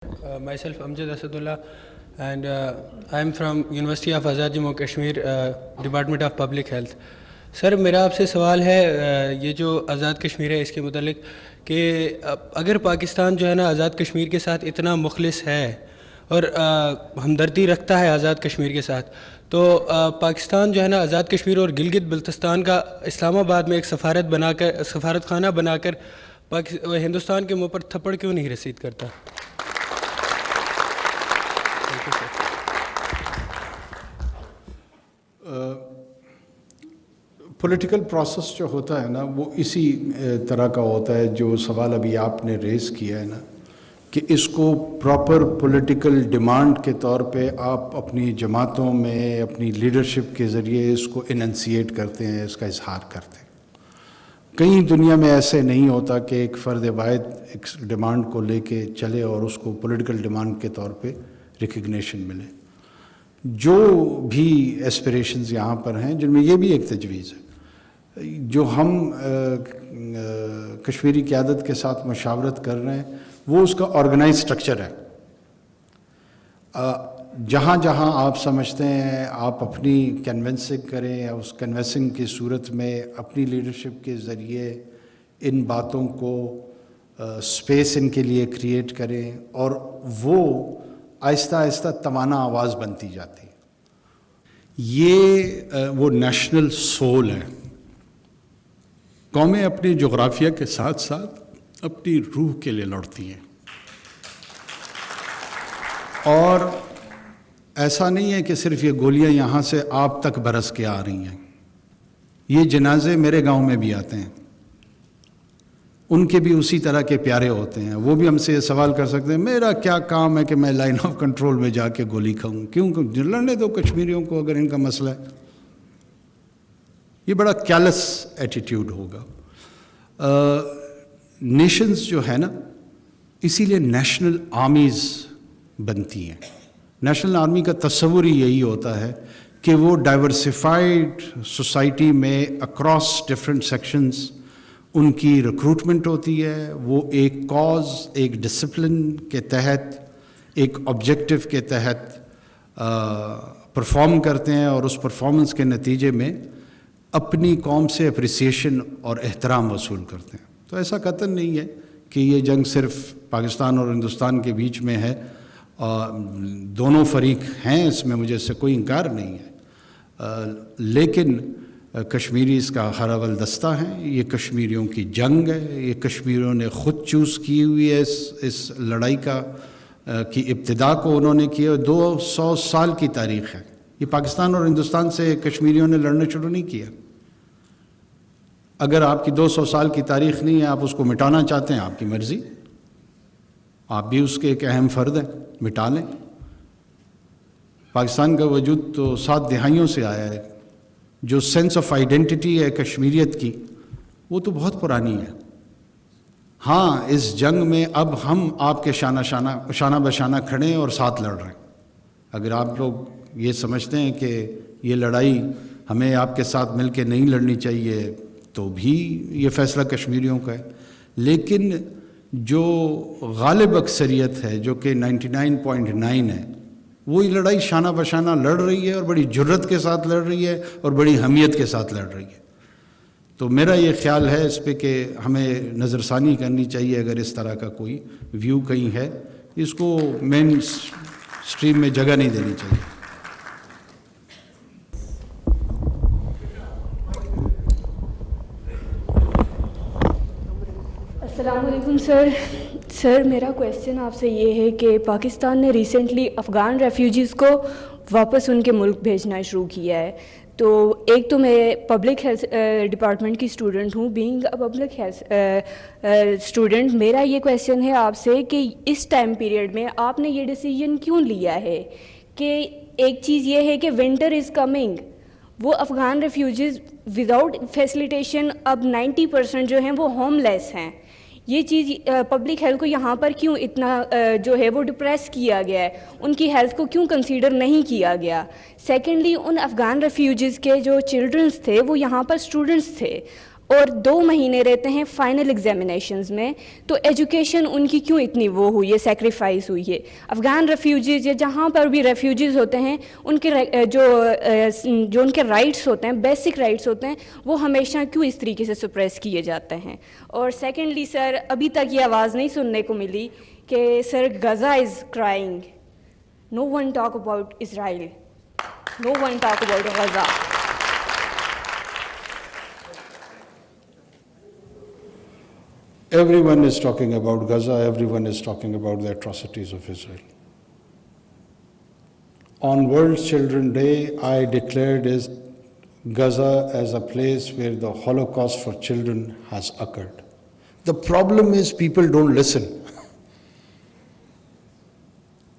Myself Amjad Asadullah, and I am from University of Azad Jammu Kashmir, Department of Public Health. سر میرا آپ سے سوال ہے یہ جو آزاد کشمیر ہے اس کے متعلق کہ اگر پاکستان جو ہے نا آزاد کشمیر کے ساتھ اتنا مخلص ہے اور ہمدردی رکھتا ہے آزاد کشمیر کے ساتھ، تو پاکستان جو ہے نا آزاد کشمیر اور گلگت بلتستان کا اسلام آباد میں ایک سفارت خانہ بنا کر ہندوستان کے منہ پر تھپڑ کیوں نہیں رسید کرتا؟ پولیٹیکل پروسیس جو ہوتا ہے نا وہ اسی طرح کا ہوتا ہے جو سوال ابھی آپ نے ریز کیا ہے نا، کہ اس کو پراپر پولیٹیکل ڈیمانڈ کے طور پہ آپ اپنی جماعتوں میں اپنی لیڈرشپ کے ذریعے اس کو اننسیٹ کرتے ہیں، اس کا اظہار کرتے ہیں۔ کہیں دنیا میں ایسے نہیں ہوتا کہ ایک فرد واحد ایک ڈیمانڈ کو لے کے چلے اور اس کو پولیٹیکل ڈیمانڈ کے طور پہ ریکگنیشن ملے۔ جو بھی ایسپریشنز یہاں پر ہیں، جن میں یہ بھی ایک تجویز ہے، جو ہم کشمیری قیادت کے ساتھ مشاورت کر رہے ہیں، وہ اس کا آرگنائز سٹرکچر ہے۔ جہاں جہاں آپ سمجھتے ہیں آپ اپنی کنونسنگ کریں، یا اس کنونسنگ کی صورت میں اپنی لیڈرشپ کے ذریعے ان باتوں کو سپیس ان کے لیے کریٹ کریں، اور وہ آہستہ آہستہ توانا آواز بنتی جاتی ہے۔ یہ وہ نیشنل سول ہے۔ قومیں اپنی جغرافیہ کے ساتھ ساتھ اپنی روح کے لیے لڑتی ہیں، اور ایسا نہیں ہے کہ صرف یہ گولیاں یہاں سے آپ تک برس کے آ رہی ہیں۔ یہ جنازے میرے گاؤں میں بھی آتے ہیں، ان کے بھی اسی طرح کے پیارے ہوتے ہیں۔ وہ بھی ہم سے یہ سوال کر سکتے ہیں میرا کیا کام ہے کہ میں لائن آف کنٹرول میں جا کے گولی کھاؤں، کیوں لڑنے دو کشمیریوں کو اگر ان کا مسئلہ ہے۔ یہ بڑا کیلس ایٹیٹیوڈ ہوگا۔ نیشنز جو ہے نا، اسی لیے نیشنل آرمیز بنتی ہیں۔ نیشنل آرمی کا تصور ہی یہی ہوتا ہے کہ وہ ڈائیورسفائیڈ سوسائٹی میں اکراس ڈفرینٹ سیکشنز ان کی ریکروٹمنٹ ہوتی ہے، وہ ایک کاز، ایک ڈسپلن کے تحت، ایک آبجیکٹو کے تحت پرفارم کرتے ہیں، اور اس پرفارمنس کے نتیجے میں اپنی قوم سے اپریسیشن اور احترام وصول کرتے ہیں۔ تو ایسا قطعاً نہیں ہے کہ یہ جنگ صرف پاکستان اور ہندوستان کے بیچ میں ہے، دونوں فریق ہیں، اس میں مجھے اس سے کوئی انکار نہیں ہے، لیکن کشمیری اس کا ہر اول دستہ ہیں۔ یہ کشمیریوں کی جنگ ہے، یہ کشمیریوں نے خود چوز کی ہوئی ہے۔ اس لڑائی کی ابتدا کو انہوں نے کی ہے، 200 سال کی تاریخ ہے۔ یہ پاکستان اور ہندوستان سے کشمیریوں نے لڑنا شروع نہیں کیا۔ اگر آپ کی 200 سال کی تاریخ نہیں ہے، آپ اس کو مٹانا چاہتے ہیں، آپ کی مرضی، آپ بھی اس کے ایک اہم فرد ہیں، مٹا لیں۔ پاکستان کا وجود تو 7 دہائیوں سے آیا ہے۔ جو سینس آف آئیڈینٹی ہے کشمیریت کی، وہ تو بہت پرانی ہے۔ ہاں، اس جنگ میں اب ہم آپ کے شانہ بشانہ کھڑے ہیں اور ساتھ لڑ رہے ہیں۔ اگر آپ لوگ یہ سمجھتے ہیں کہ یہ لڑائی ہمیں آپ کے ساتھ مل کے نہیں لڑنی چاہیے، تو بھی یہ فیصلہ کشمیریوں کا ہے۔ لیکن جو غالب اکثریت ہے، جو کہ 99.9 ہے، وہ یہ لڑائی شانہ بشانہ لڑ رہی ہے، اور بڑی جرت کے ساتھ لڑ رہی ہے، اور بڑی حمیت کے ساتھ لڑ رہی ہے۔ تو میرا یہ خیال ہے اس پہ کہ ہمیں نظر ثانی کرنی چاہیے، اگر اس طرح کا کوئی ویو کہیں ہے، اس کو مین سٹریم میں جگہ نہیں دینی چاہیے۔ السلام علیکم سر، میرا کویسچن آپ سے یہ ہے کہ پاکستان نے ریسنٹلی افغان ریفیوجیز کو واپس ان کے ملک بھیجنا شروع کیا ہے۔ تو ایک تو میں پبلک ہیلتھ ڈپارٹمنٹ کی اسٹوڈنٹ ہوں، being a public health student, میرا یہ کویسچن ہے آپ سے کہ اس ٹائم پیریڈ میں آپ نے یہ ڈیسیجن کیوں لیا ہے؟ کہ ایک چیز یہ ہے کہ ونٹر از کمنگ، وہ افغان ریفیوجیز وداؤٹ فیسلیٹیشن اب 90% جو ہیں وہ ہوم لیس ہیں۔ یہ چیز پبلک ہیلتھ کو یہاں پر کیوں اتنا جو ہے وہ ڈپریس کیا گیا ہے، ان کی ہیلتھ کو کیوں کنسیڈر نہیں کیا گیا؟ سیکنڈلی، ان افغان ریفیوجیز کے جو چلڈرنس تھے وہ یہاں پر اسٹوڈنٹس تھے، اور 2 مہینے رہتے ہیں فائنل ایگزامینیشنز میں. تو ایجوکیشن ان کی کیوں اتنی وہ ہوئی ہے, سیکریفائز ہوئی ہے؟ افغان ریفیوجیز یا جہاں پر بھی ریفیوجیز ہوتے ہیں ان کے جو ان کے رائٹس ہوتے ہیں, بیسک رائٹس ہوتے ہیں, وہ ہمیشہ کیوں اس طریقے سے سپریس کیے جاتے ہیں؟ اور سیکنڈلی سر, ابھی تک یہ آواز نہیں سننے کو ملی کہ sir Gaza is crying, no one talk about Israel, no one talk about Gaza. Everyone is talking about Gaza, everyone is talking about the atrocities of Israel. On World Children's Day, I declared Gaza as a place where the Holocaust for children has occurred. The problem is people don't listen.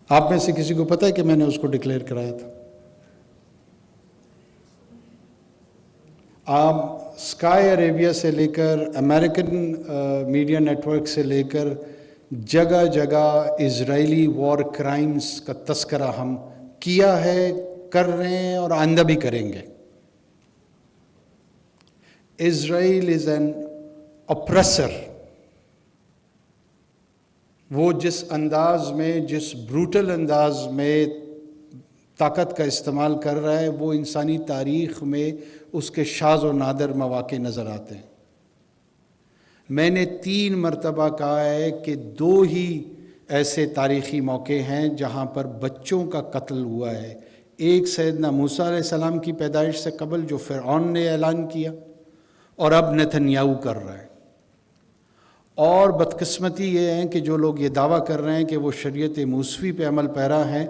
آپ میں سے کسی کو پتہ ہے کہ میں نے اس کو ڈکلیئر کرایا تھا؟ آپ اسکائی عربیہ سے لے کر امریکن میڈیا نیٹ ورک سے لے کر جگہ جگہ اسرائیلی وار کرائمز کا تذکرہ ہم کیا ہے, کر رہے ہیں اور آئندہ بھی کریں گے. اسرائیل از این اپریسر. وہ جس انداز میں, جس بروٹل انداز میں طاقت کا استعمال کر رہا ہے, وہ انسانی تاریخ میں اس کے شاذ و نادر مواقع نظر آتے ہیں. میں نے 3 مرتبہ کہا ہے کہ 2 ہی ایسے تاریخی موقع ہیں جہاں پر بچوں کا قتل ہوا ہے. ایک سیدنا موسیٰ علیہ السلام کی پیدائش سے قبل جو فرعون نے اعلان کیا, اور اب نتنیاہو کر رہا ہے. اور بدقسمتی یہ ہے کہ جو لوگ یہ دعویٰ کر رہے ہیں کہ وہ شریعت موسوی پہ عمل پیرا ہیں,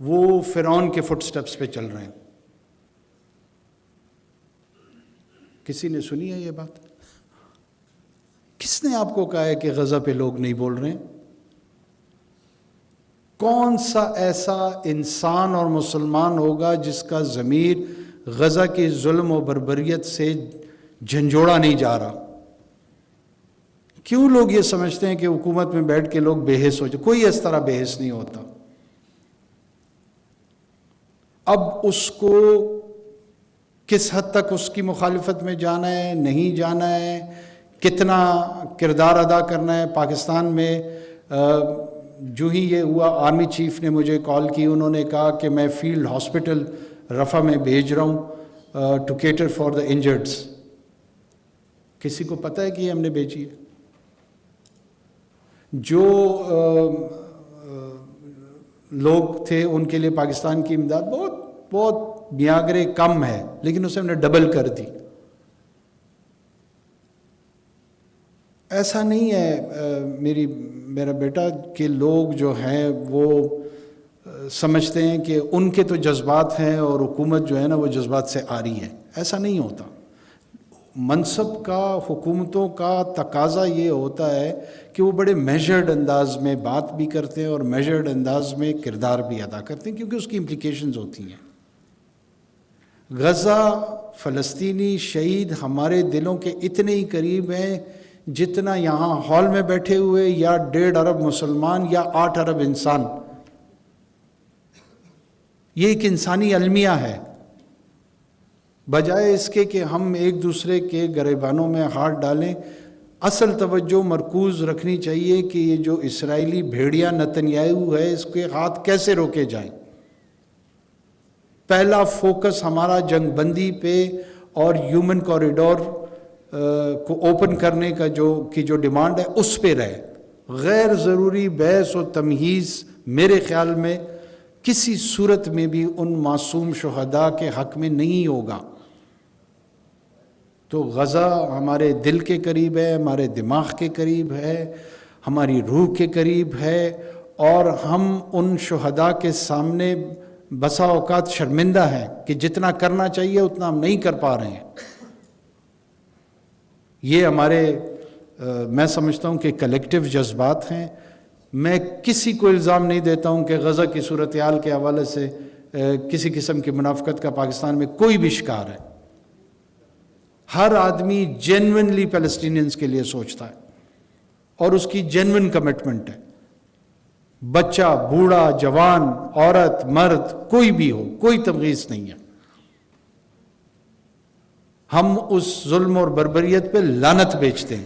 وہ فرعون کے فٹ سٹیپس پہ چل رہے ہیں. کسی نے سنی ہے یہ بات؟ کس نے آپ کو کہا ہے کہ غزہ پہ لوگ نہیں بول رہے ہیں؟ کون سا ایسا انسان اور مسلمان ہوگا جس کا ضمیر غزہ کی ظلم و بربریت سے جھنجھوڑا نہیں جا رہا؟ کیوں لوگ یہ سمجھتے ہیں کہ حکومت میں بیٹھ کے لوگ بے حس ہو جائے؟ کوئی اس طرح بے حس نہیں ہوتا. اب اس کو کس حد تک اس کی مخالفت میں جانا ہے, نہیں جانا ہے, کتنا کردار ادا کرنا ہے. پاکستان میں جو ہی یہ ہوا, آرمی چیف نے مجھے کال کی, انہوں نے کہا کہ میں فیلڈ ہاسپٹل رفح میں بھیج رہا ہوں ٹو کیٹر فار دا انجرڈس. کسی کو پتہ ہے کہ یہ ہم نے بھیجی ہے؟ جو لوگ تھے ان کے لیے پاکستان کی امداد بہت میاگرے کم ہے, لیکن اسے ہم نے ڈبل کر دی. ایسا نہیں ہے میرا بیٹا کہ لوگ جو ہیں وہ سمجھتے ہیں کہ ان کے تو جذبات ہیں اور حکومت جو ہے نا وہ جذبات سے آ رہی ہے. ایسا نہیں ہوتا. منصب کا, حکومتوں کا تقاضا یہ ہوتا ہے کہ وہ بڑے میجرڈ انداز میں بات بھی کرتے ہیں اور میجرڈ انداز میں کردار بھی ادا کرتے ہیں, کیونکہ اس کی امپلیکیشنز ہوتی ہیں. غزہ, فلسطینی شہید ہمارے دلوں کے اتنے ہی قریب ہیں جتنا یہاں ہال میں بیٹھے ہوئے یا 1.5 ارب مسلمان یا 8 ارب انسان. یہ ایک انسانی المیہ ہے. بجائے اس کے کہ ہم ایک دوسرے کے گریبانوں میں ہاتھ ڈالیں, اصل توجہ مرکوز رکھنی چاہیے کہ یہ جو اسرائیلی بھیڑیا نتنیاہو ہے اس کے ہاتھ کیسے روکے جائیں. پہلا فوکس ہمارا جنگ بندی پہ اور ہیومن کوریڈور کو اوپن کرنے کا جو ڈیمانڈ ہے اس پہ رہے. غیر ضروری بحث و تمہیز میرے خیال میں کسی صورت میں بھی ان معصوم شہداء کے حق میں نہیں ہوگا. تو غزہ ہمارے دل کے قریب ہے, ہمارے دماغ کے قریب ہے, ہماری روح کے قریب ہے, اور ہم ان شہداء کے سامنے بسا اوقات شرمندہ ہیں کہ جتنا کرنا چاہیے اتنا ہم نہیں کر پا رہے ہیں. یہ ہمارے میں سمجھتا ہوں کہ کلیکٹیو جذبات ہیں. میں کسی کو الزام نہیں دیتا ہوں کہ غزہ کی صورتحال کے حوالے سے کسی قسم کی منافقت کا پاکستان میں کوئی بھی شکار ہے. ہر آدمی جینوئنلی پیلسٹینینز کے لیے سوچتا ہے اور اس کی جینوئن کمٹمنٹ ہے. بچہ, بوڑھا, جوان, عورت, مرد, کوئی بھی ہو, کوئی تمیز نہیں ہے. ہم اس ظلم اور بربریت پہ لعنت بیچتے ہیں.